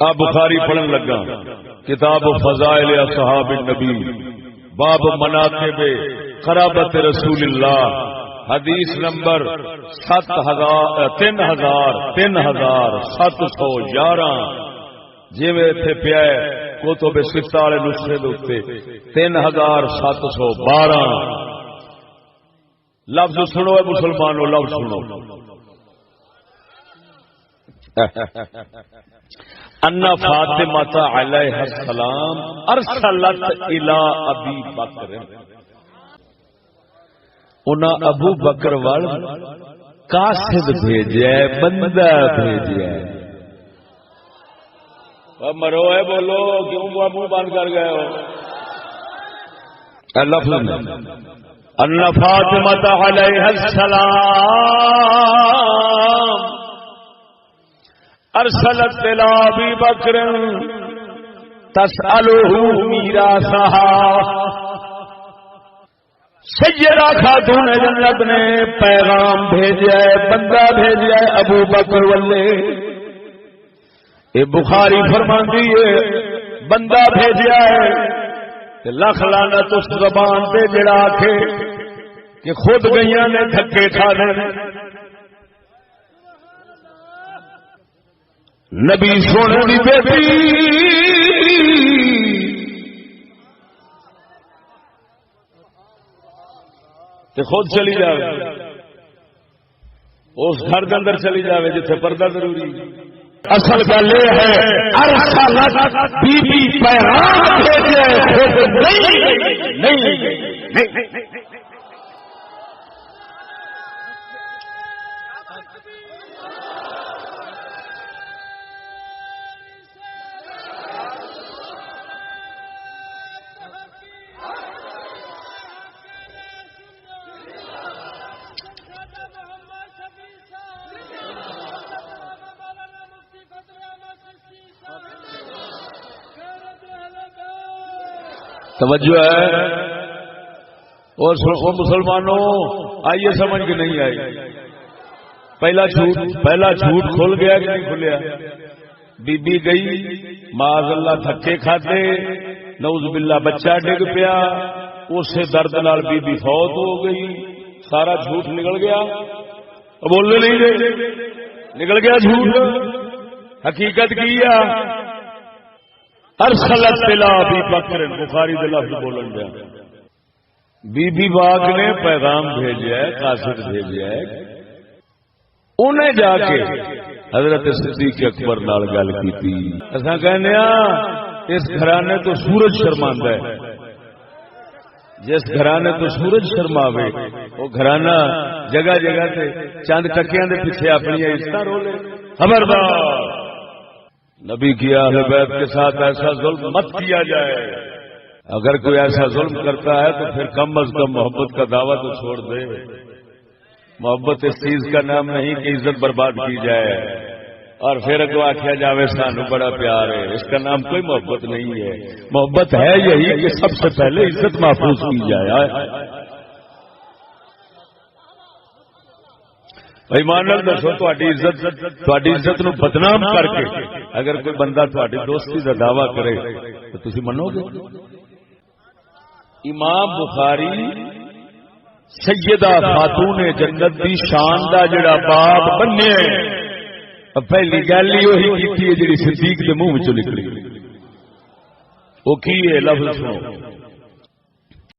بخاری پڑھن لگا کتاب فضائل اصحاب النبی باب مناقب قرابت رسول اللہ حدیث نمبر 3711 جی اتنے پیا کتب ستا والے نسخے دے 3712 لفظ سنو مسلمانوں لفظ سنو ان فاطمہ علیہ السلام ارسلت الى ابی بکر انہاں ابو بکر وال قاصد بھیجیا بندہ بھیجیا مرو ہے بولو کیوں منہ بند کر گئے ہو لفظ ان فاطمہ علیہ السلام ارسلت الى ابی بکر تسألہ میراثہا سیدہ خاتون جنت نے پیغام بھیجا ہے بندہ بھیجا ہے ابو بکر والے یہ بخاری فرماندی ہے بندہ بھیجا ہے لکھ لعنت اس زبان پہ جڑا آکھے کہ خود گئیاں نے دھکے کھانے نبی سونے دی بیٹی تے خود چلی جائے اس گھر کے اندر چلی جائے جتھے پردہ ضروری اصل گل یہ ہے ارسلت بی بی پیغام بھیجے خود نہیں توجہ ہے اور مسلمانوں آئیے سمجھ کے نہیں آئی پہلا جھوٹ کھل گیا کہ نہیں کھلیا بی بی گئی معاذ اللہ دھکے کھاتے نعوذ باللہ بچہ ڈگ پیا اسے درد نال بی بی فوت ہو گئی سارا جھوٹ نکل گیا بولنے نہیں دے نکل گیا جھوٹ حقیقت کی ارسلت الى ابی بکر بخاری دے لفظ بولن دیا بی بی باغ نے پیغام بھیجا ہے قاصد بھیجا ہے انہیں جا کے حضرت صدیق اکبر نال گل کی اساں کہنے اس گھرانے تو سورج شرماندہ ہے جس گھرانے تو سورج شرماوے وہ گھرانہ جگہ جگہ تے چند ٹکیاں دے پیچھے اپنی عزت رولے خبردار نبی کی اہل بیت کے ساتھ ایسا ظلم مت کیا جائے اگر کوئی ایسا ظلم کرتا ہے تو پھر کم از کم محبت کا دعویٰ تو چھوڑ دے محبت اس چیز کا نام نہیں کہ عزت برباد کی جائے اور پھر اگو آخیا جاوے سانو بڑا پیار ہے اس کا نام کوئی محبت نہیں ہے محبت ہے یہی کہ سب سے پہلے عزت محفوظ کی جائے ایماندار دسو تہاڈی عزت نو بدنام کر کے اگر کوئی بندہ تہاڈی دوستی کا دعویٰ کرے تو تسی منو گے امام بخاری سیدہ خاتون جنت دی شان دا جڑا باب بننے پہلی گل ہی وہی کی جڑی صدیق دے منہ وچوں نکلی وہ کی ہے لفظ سنو